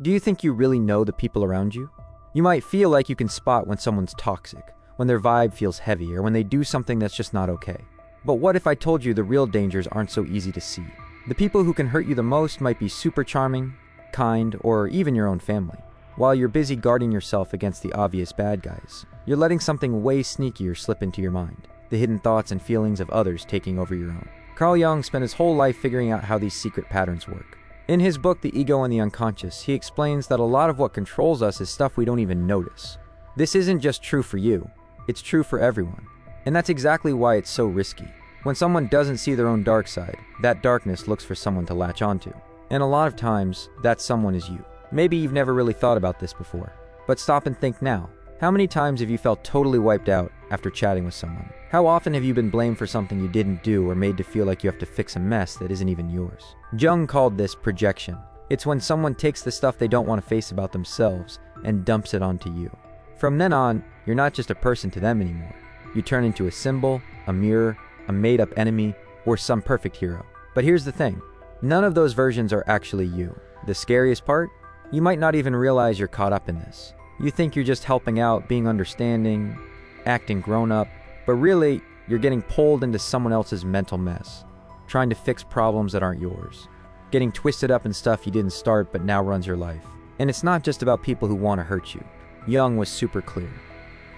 Do you think you really know the people around you? You might feel like you can spot when someone's toxic, when their vibe feels heavy, or when they do something that's just not okay. But what if I told you the real dangers aren't so easy to see? The people who can hurt you the most might be super charming, kind, or even your own family. While you're busy guarding yourself against the obvious bad guys, you're letting something way sneakier slip into your mind, the hidden thoughts and feelings of others taking over your own. Carl Jung spent his whole life figuring out how these secret patterns work. In his book, The Ego and the Unconscious, he explains that a lot of what controls us is stuff we don't even notice. This isn't just true for you, it's true for everyone. And that's exactly why it's so risky. When someone doesn't see their own dark side, that darkness looks for someone to latch onto. And a lot of times, that someone is you. Maybe you've never really thought about this before, but stop and think now. How many times have you felt totally wiped out after chatting with someone? How often have you been blamed for something you didn't do or made to feel like you have to fix a mess that isn't even yours? Jung called this projection. It's when someone takes the stuff they don't want to face about themselves and dumps it onto you. From then on, you're not just a person to them anymore. You turn into a symbol, a mirror, a made-up enemy, or some perfect hero. But here's the thing. None of those versions are actually you. The scariest part? You might not even realize you're caught up in this. You think you're just helping out, being understanding, acting grown up, but really, you're getting pulled into someone else's mental mess, trying to fix problems that aren't yours, getting twisted up in stuff you didn't start but now runs your life. And it's not just about people who want to hurt you. Jung was super clear.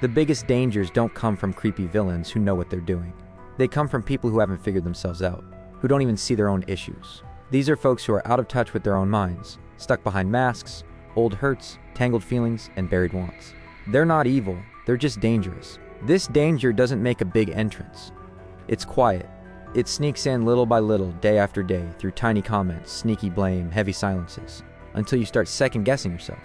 The biggest dangers don't come from creepy villains who know what they're doing. They come from people who haven't figured themselves out, who don't even see their own issues. These are folks who are out of touch with their own minds, stuck behind masks, old hurts, tangled feelings, and buried wants. They're not evil, they're just dangerous. This danger doesn't make a big entrance. It's quiet. It sneaks in little by little, day after day, through tiny comments, sneaky blame, heavy silences, until you start second-guessing yourself.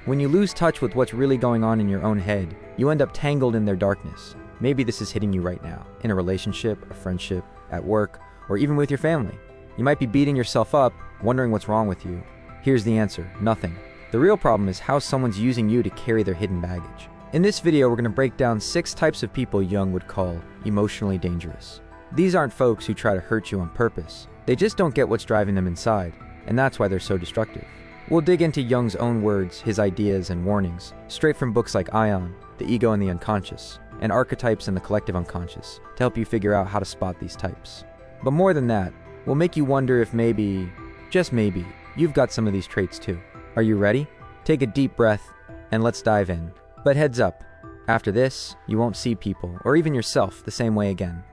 When you lose touch with what's really going on in your own head, you end up tangled in their darkness. Maybe this is hitting you right now, in a relationship, a friendship, at work, or even with your family. You might be beating yourself up, wondering what's wrong with you. Here's the answer: nothing. The real problem is how someone's using you to carry their hidden baggage. In this video, we're going to break down 6 types of people Jung would call emotionally dangerous. These aren't folks who try to hurt you on purpose. They just don't get what's driving them inside, and that's why they're so destructive. We'll dig into Jung's own words, his ideas, and warnings, straight from books like Ion, The Ego and the Unconscious, and Archetypes and the Collective Unconscious, to help you figure out how to spot these types. But more than that, we'll make you wonder if maybe, just maybe, you've got some of these traits too. Are you ready? Take a deep breath, and let's dive in. But heads up, after this, you won't see people, or even yourself, the same way again.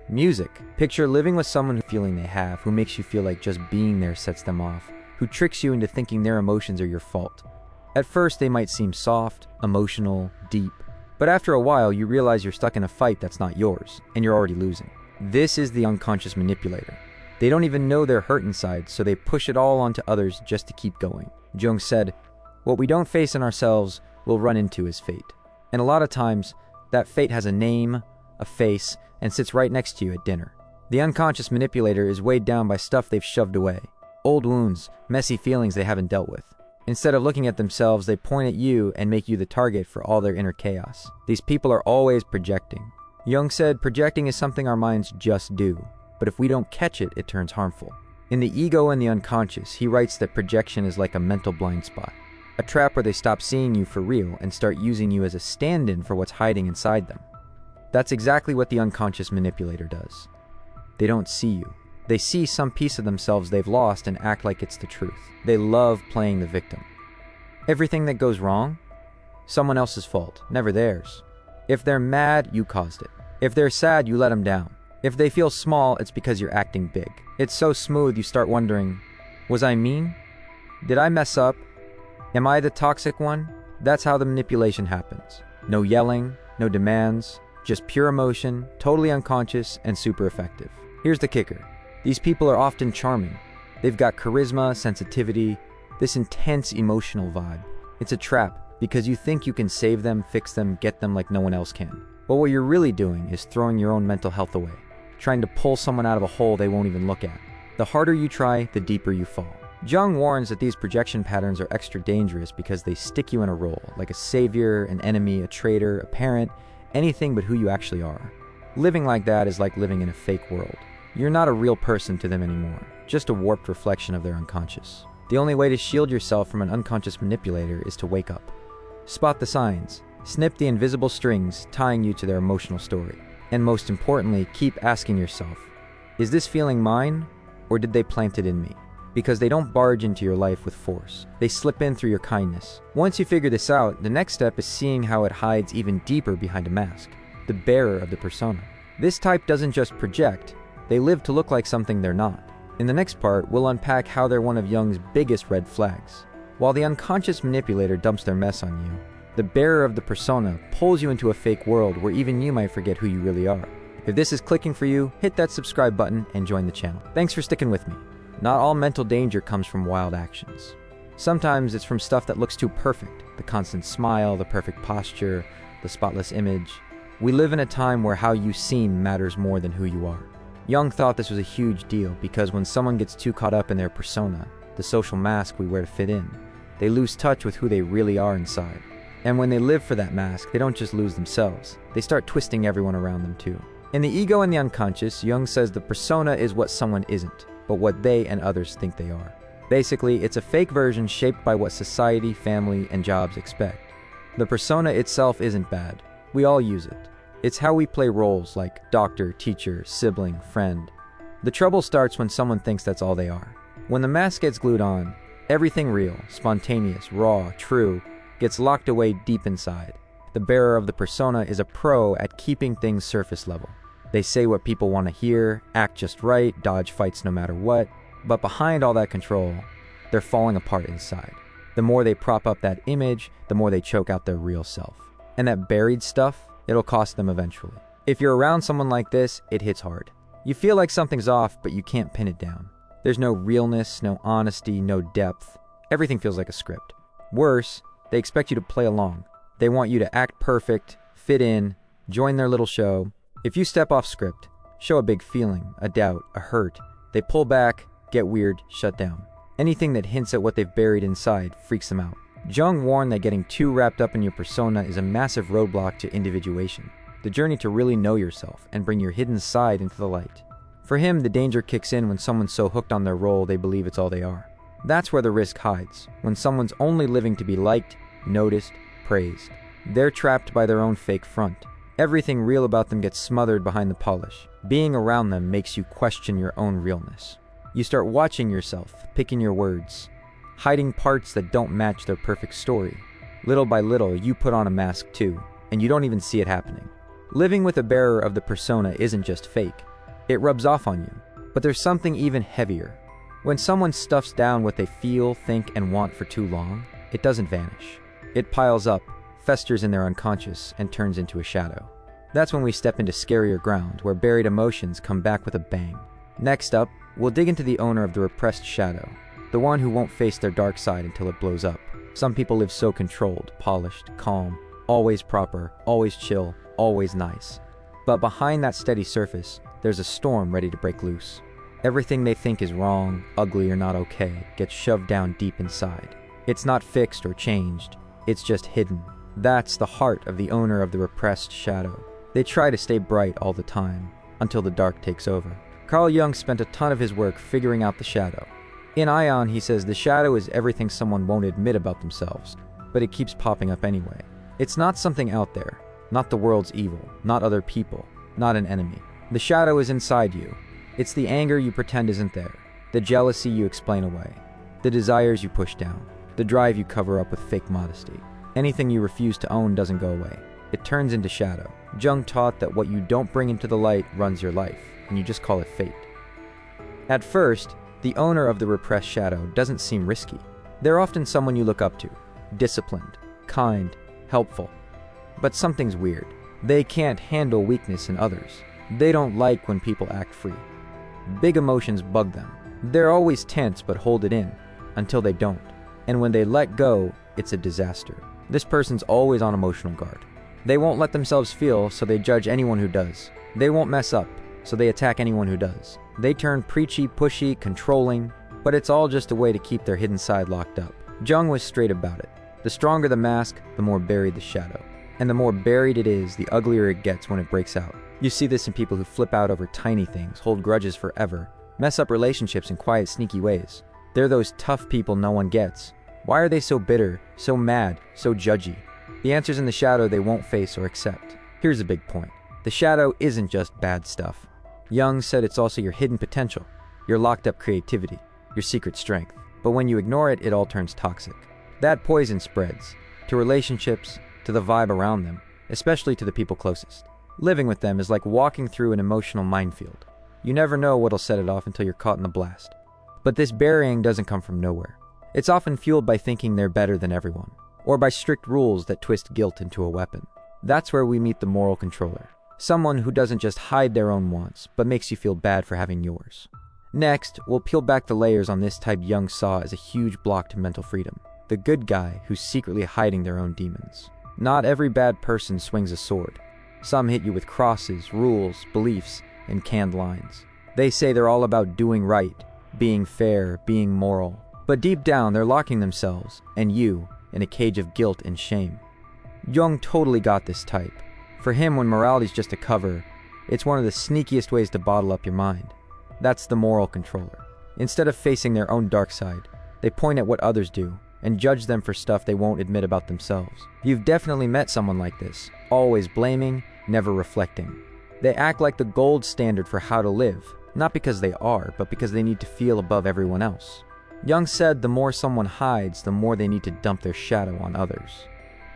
Music. Picture living with someone who feeling they have, who makes you feel like just being there sets them off, who tricks you into thinking their emotions are your fault. At first, they might seem soft, emotional, deep, but after a while, you realize you're stuck in a fight that's not yours, and you're already losing. This is the unconscious manipulator. They don't even know they're hurt inside, so they push it all onto others just to keep going. Jung said, "What we don't face in ourselves, we'll run into as fate." And a lot of times, that fate has a name, a face, and sits right next to you at dinner. The unconscious manipulator is weighed down by stuff they've shoved away. Old wounds, messy feelings they haven't dealt with. Instead of looking at themselves, they point at you and make you the target for all their inner chaos. These people are always projecting. Jung said projecting is something our minds just do, but if we don't catch it, it turns harmful. In The Ego and the Unconscious, he writes that projection is like a mental blind spot. A trap where they stop seeing you for real and start using you as a stand-in for what's hiding inside them. That's exactly what the unconscious manipulator does. They don't see you. They see some piece of themselves they've lost and act like it's the truth. They love playing the victim. Everything that goes wrong? Someone else's fault, never theirs. If they're mad, you caused it. If they're sad, you let them down. If they feel small, it's because you're acting big. It's so smooth you start wondering, was I mean? Did I mess up? Am I the toxic one? That's how the manipulation happens. No yelling, no demands, just pure emotion, totally unconscious, and super effective. Here's the kicker. These people are often charming. They've got charisma, sensitivity, this intense emotional vibe. It's a trap because you think you can save them, fix them, get them like no one else can. But what you're really doing is throwing your own mental health away, trying to pull someone out of a hole they won't even look at. The harder you try, the deeper you fall. Jung warns that these projection patterns are extra dangerous because they stick you in a role, like a savior, an enemy, a traitor, a parent, anything but who you actually are. Living like that is like living in a fake world. You're not a real person to them anymore, just a warped reflection of their unconscious. The only way to shield yourself from an unconscious manipulator is to wake up. Spot the signs. Snip the invisible strings tying you to their emotional story. And most importantly, keep asking yourself, is this feeling mine, or did they plant it in me? Because they don't barge into your life with force. They slip in through your kindness. Once you figure this out, the next step is seeing how it hides even deeper behind a mask, the bearer of the persona. This type doesn't just project, they live to look like something they're not. In the next part, we'll unpack how they're one of Jung's biggest red flags. While the unconscious manipulator dumps their mess on you, the bearer of the persona pulls you into a fake world where even you might forget who you really are. If this is clicking for you, hit that subscribe button and join the channel. Thanks for sticking with me. Not all mental danger comes from wild actions. Sometimes it's from stuff that looks too perfect. The constant smile, the perfect posture, the spotless image. We live in a time where how you seem matters more than who you are. Jung thought this was a huge deal because when someone gets too caught up in their persona, the social mask we wear to fit in, they lose touch with who they really are inside. And when they live for that mask, they don't just lose themselves, they start twisting everyone around them too. In The Ego and the Unconscious, Jung says the persona is what someone isn't, but what they and others think they are. Basically, it's a fake version shaped by what society, family, and jobs expect. The persona itself isn't bad. We all use it. It's how we play roles like doctor, teacher, sibling, friend. The trouble starts when someone thinks that's all they are. When the mask gets glued on, everything real, spontaneous, raw, true, gets locked away deep inside. The bearer of the persona is a pro at keeping things surface level. They say what people want to hear, act just right, dodge fights no matter what, but behind all that control, they're falling apart inside. The more they prop up that image, the more they choke out their real self. And that buried stuff, it'll cost them eventually. If you're around someone like this, it hits hard. You feel like something's off, but you can't pin it down. There's no realness, no honesty, no depth. Everything feels like a script. Worse, they expect you to play along. They want you to act perfect, fit in, join their little show. If you step off script, show a big feeling, a doubt, a hurt, they pull back, get weird, shut down. Anything that hints at what they've buried inside freaks them out. Jung warned that getting too wrapped up in your persona is a massive roadblock to individuation, the journey to really know yourself and bring your hidden side into the light. For him, the danger kicks in when someone's so hooked on their role they believe it's all they are. That's where the risk hides, when someone's only living to be liked, noticed, praised. They're trapped by their own fake front. Everything real about them gets smothered behind the polish. Being around them makes you question your own realness. You start watching yourself, picking your words, hiding parts that don't match their perfect story. Little by little, you put on a mask too, and you don't even see it happening. Living with a bearer of the persona isn't just fake. It rubs off on you. But there's something even heavier. When someone stuffs down what they feel, think, and want for too long, it doesn't vanish. It piles up, festers in their unconscious, and turns into a shadow. That's when we step into scarier ground, where buried emotions come back with a bang. Next up, we'll dig into the owner of the repressed shadow, the one who won't face their dark side until it blows up. Some people live so controlled, polished, calm, always proper, always chill, always nice. But behind that steady surface, there's a storm ready to break loose. Everything they think is wrong, ugly, or not okay gets shoved down deep inside. It's not fixed or changed, it's just hidden. That's the heart of the owner of the repressed shadow. They try to stay bright all the time, until the dark takes over. Carl Jung spent a ton of his work figuring out the shadow. In Ion, he says the shadow is everything someone won't admit about themselves, but it keeps popping up anyway. It's not something out there, not the world's evil, not other people, not an enemy. The shadow is inside you. It's the anger you pretend isn't there, the jealousy you explain away, the desires you push down, the drive you cover up with fake modesty. Anything you refuse to own doesn't go away. It turns into shadow. Jung taught that what you don't bring into the light runs your life, and you just call it fate. At first, the owner of the repressed shadow doesn't seem risky. They're often someone you look up to, disciplined, kind, helpful. But something's weird. They can't handle weakness in others. They don't like when people act free. Big emotions bug them. They're always tense but hold it in, until they don't. And when they let go, it's a disaster. This person's always on emotional guard. They won't let themselves feel, so they judge anyone who does. They won't mess up, so they attack anyone who does. They turn preachy, pushy, controlling, but it's all just a way to keep their hidden side locked up. Jung was straight about it. The stronger the mask, the more buried the shadow. And the more buried it is, the uglier it gets when it breaks out. You see this in people who flip out over tiny things, hold grudges forever, mess up relationships in quiet, sneaky ways. They're those tough people no one gets. Why are they so bitter, so mad, so judgy? The answer's in the shadow they won't face or accept. Here's a big point. The shadow isn't just bad stuff. Jung said it's also your hidden potential, your locked up creativity, your secret strength. But when you ignore it, it all turns toxic. That poison spreads to relationships, to the vibe around them, especially to the people closest. Living with them is like walking through an emotional minefield. You never know what'll set it off until you're caught in the blast. But this burying doesn't come from nowhere. It's often fueled by thinking they're better than everyone, or by strict rules that twist guilt into a weapon. That's where we meet the moral controller. Someone who doesn't just hide their own wants, but makes you feel bad for having yours. Next, we'll peel back the layers on this type Jung saw as a huge block to mental freedom. The good guy who's secretly hiding their own demons. Not every bad person swings a sword. Some hit you with crosses, rules, beliefs, and canned lines. They say they're all about doing right, being fair, being moral. But deep down, they're locking themselves, and you, in a cage of guilt and shame. Jung totally got this type. For him, when morality's just a cover, it's one of the sneakiest ways to bottle up your mind. That's the moral controller. Instead of facing their own dark side, they point at what others do and judge them for stuff they won't admit about themselves. You've definitely met someone like this, always blaming, never reflecting. They act like the gold standard for how to live, not because they are, but because they need to feel above everyone else. Jung said the more someone hides, the more they need to dump their shadow on others.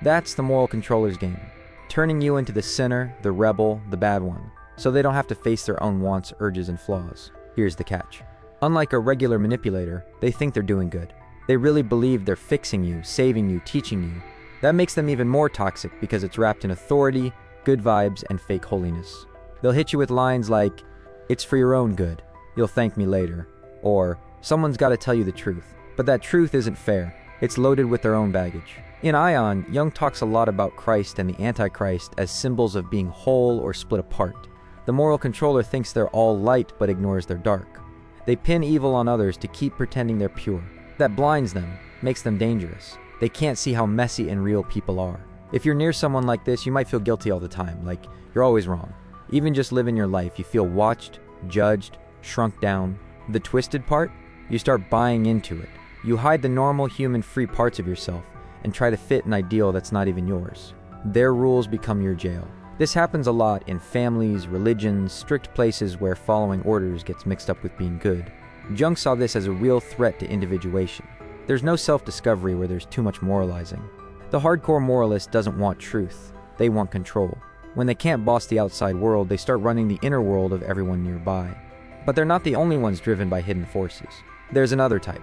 That's the moral controller's game, turning you into the sinner, the rebel, the bad one, so they don't have to face their own wants, urges, and flaws. Here's the catch. Unlike a regular manipulator, they think they're doing good. They really believe they're fixing you, saving you, teaching you. That makes them even more toxic because it's wrapped in authority, good vibes, and fake holiness. They'll hit you with lines like, "It's for your own good, you'll thank me later," or "Someone's got to tell you the truth." But that truth isn't fair. It's loaded with their own baggage. In Ion, Jung talks a lot about Christ and the Antichrist as symbols of being whole or split apart. The moral controller thinks they're all light but ignores their dark. They pin evil on others to keep pretending they're pure. That blinds them, makes them dangerous. They can't see how messy and real people are. If you're near someone like this, you might feel guilty all the time, like you're always wrong. Even just living your life, you feel watched, judged, shrunk down. The twisted part? You start buying into it. You hide the normal human free parts of yourself and try to fit an ideal that's not even yours. Their rules become your jail. This happens a lot in families, religions, strict places where following orders gets mixed up with being good. Jung saw this as a real threat to individuation. There's no self-discovery where there's too much moralizing. The hardcore moralist doesn't want truth. They want control. When they can't boss the outside world, they start running the inner world of everyone nearby. But they're not the only ones driven by hidden forces. There's another type.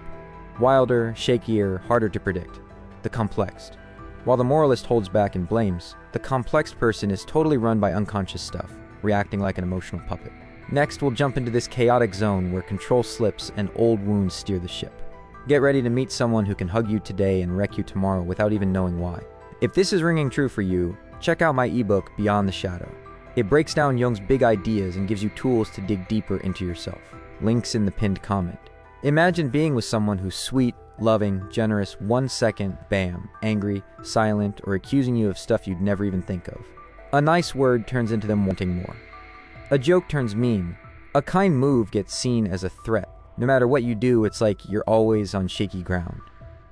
Wilder, shakier, harder to predict. The complexed. While the moralist holds back and blames, the complexed person is totally run by unconscious stuff, reacting like an emotional puppet. Next, we'll jump into this chaotic zone where control slips and old wounds steer the ship. Get ready to meet someone who can hug you today and wreck you tomorrow without even knowing why. If this is ringing true for you, check out my ebook, Beyond the Shadow. It breaks down Jung's big ideas and gives you tools to dig deeper into yourself. Links in the pinned comment. Imagine being with someone who's sweet, loving, generous, 1 second, bam, angry, silent, or accusing you of stuff you'd never even think of. A nice word turns into them wanting more. A joke turns mean. A kind move gets seen as a threat. No matter what you do, it's like you're always on shaky ground.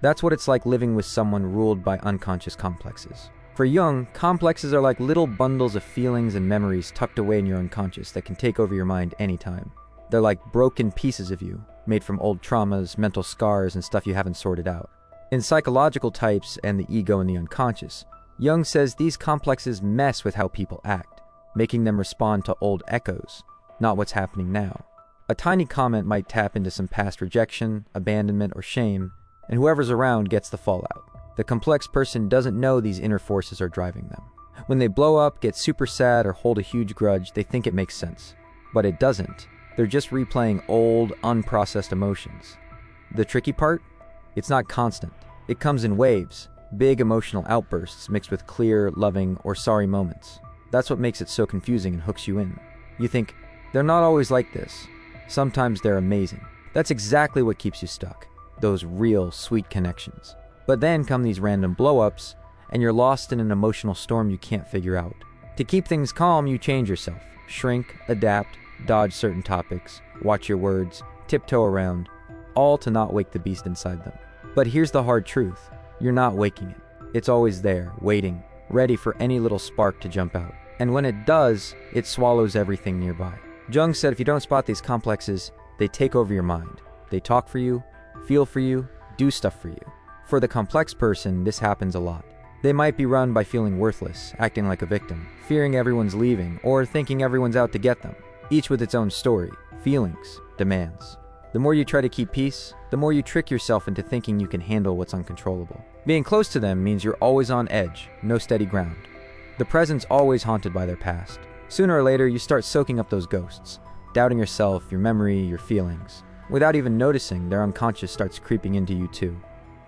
That's what it's like living with someone ruled by unconscious complexes. For Jung, complexes are like little bundles of feelings and memories tucked away in your unconscious that can take over your mind anytime. They're like broken pieces of you, made from old traumas, mental scars, and stuff you haven't sorted out. In Psychological Types and the Ego and the Unconscious, Jung says these complexes mess with how people act, making them respond to old echoes, not what's happening now. A tiny comment might tap into some past rejection, abandonment, or shame, and whoever's around gets the fallout. The complex person doesn't know these inner forces are driving them. When they blow up, get super sad, or hold a huge grudge, they think it makes sense. But it doesn't. They're just replaying old, unprocessed emotions. The tricky part? It's not constant. It comes in waves, big emotional outbursts mixed with clear, loving, or sorry moments. That's what makes it so confusing and hooks you in. You think, they're not always like this. Sometimes they're amazing. That's exactly what keeps you stuck. Those real, sweet connections. But then come these random blow-ups, and you're lost in an emotional storm you can't figure out. To keep things calm, you change yourself. Shrink, adapt, dodge certain topics, watch your words, tiptoe around. all to not wake the beast inside them. But here's the hard truth. You're not waking it. It's always there, waiting, ready for any little spark to jump out. And when it does, it swallows everything nearby. Jung said if you don't spot these complexes, they take over your mind. They talk for you, feel for you, do stuff for you. For the complex person, this happens a lot. They might be run by feeling worthless, acting like a victim, fearing everyone's leaving, or thinking everyone's out to get them, each with its own story, feelings, demands. The more you try to keep peace, the more you trick yourself into thinking you can handle what's uncontrollable. Being close to them means you're always on edge, no steady ground. The present's always haunted by their past. Sooner or later, you start soaking up those ghosts, doubting yourself, your memory, your feelings. Without even noticing, their unconscious starts creeping into you too.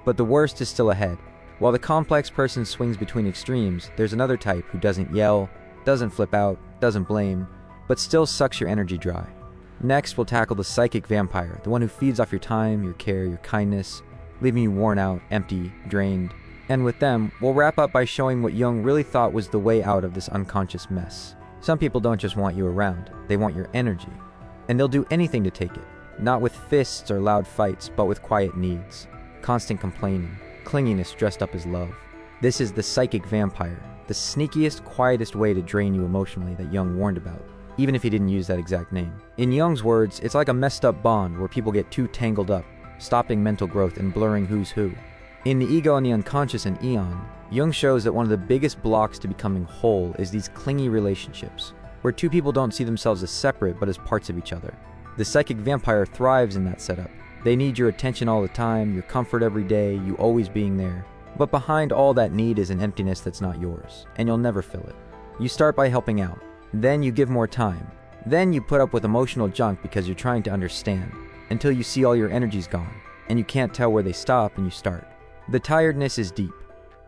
But the worst is still ahead. While the complex person swings between extremes, there's another type who doesn't yell, doesn't flip out, doesn't blame, but still sucks your energy dry. Next, we'll tackle the psychic vampire, the one who feeds off your time, your care, your kindness, leaving you worn out, empty, drained. And with them, we'll wrap up by showing what Jung really thought was the way out of this unconscious mess. Some people don't just want you around, they want your energy. And they'll do anything to take it, not with fists or loud fights, but with quiet needs, constant complaining, clinginess dressed up as love. This is the psychic vampire, the sneakiest, quietest way to drain you emotionally that Jung warned about, even if he didn't use that exact name. In Jung's words, it's like a messed up bond where people get too tangled up, stopping mental growth and blurring who's who. In The Ego and the Unconscious and Eon, Jung shows that one of the biggest blocks to becoming whole is these clingy relationships, where two people don't see themselves as separate but as parts of each other. The psychic vampire thrives in that setup. They need your attention all the time, your comfort every day, you always being there. But behind all that need is an emptiness that's not yours, and you'll never fill it. You start by helping out. Then you give more time. Then you put up with emotional junk because you're trying to understand, until you see all your energy's gone, and you can't tell where they stop and you start. The tiredness is deep.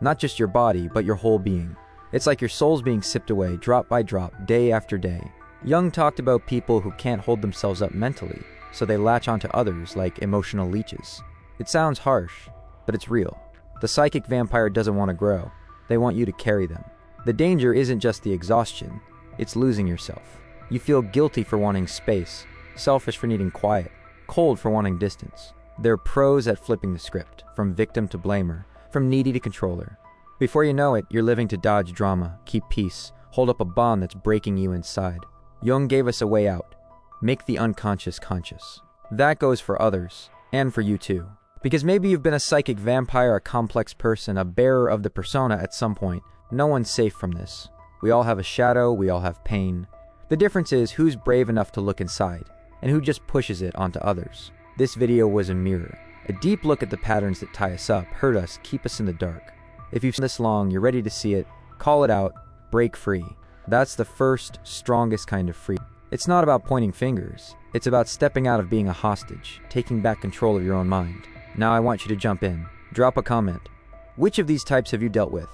Not just your body, but your whole being. It's like your soul's being sipped away, drop by drop, day after day. Jung talked about people who can't hold themselves up mentally, so they latch onto others like emotional leeches. It sounds harsh, but it's real. The psychic vampire doesn't want to grow. They want you to carry them. The danger isn't just the exhaustion, it's losing yourself. You feel guilty for wanting space, selfish for needing quiet, cold for wanting distance. They're pros at flipping the script, from victim to blamer, from needy to controller. Before you know it, you're living to dodge drama, keep peace, hold up a bond that's breaking you inside. Jung gave us a way out. Make the unconscious conscious. That goes for others, and for you too. Because maybe you've been a psychic vampire, a complex person, a bearer of the persona at some point. No one's safe from this. We all have a shadow, we all have pain. The difference is who's brave enough to look inside, and who just pushes it onto others. This video was a mirror. A deep look at the patterns that tie us up, hurt us, keep us in the dark. If you've seen this long, you're ready to see it, call it out, break free. That's the first, strongest kind of freedom. It's not about pointing fingers. It's about stepping out of being a hostage, taking back control of your own mind. Now I want you to jump in. Drop a comment. Which of these types have you dealt with?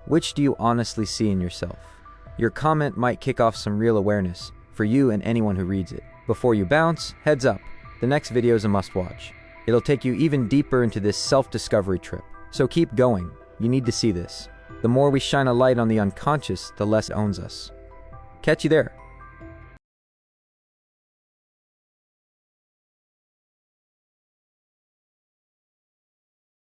Which do you honestly see in yourself? Your comment might kick off some real awareness for you and anyone who reads it. Before you bounce, heads up. The next video is a must-watch. It'll take you even deeper into this self-discovery trip. So keep going. You need to see this. The more we shine a light on the unconscious, the less it owns us. Catch you there.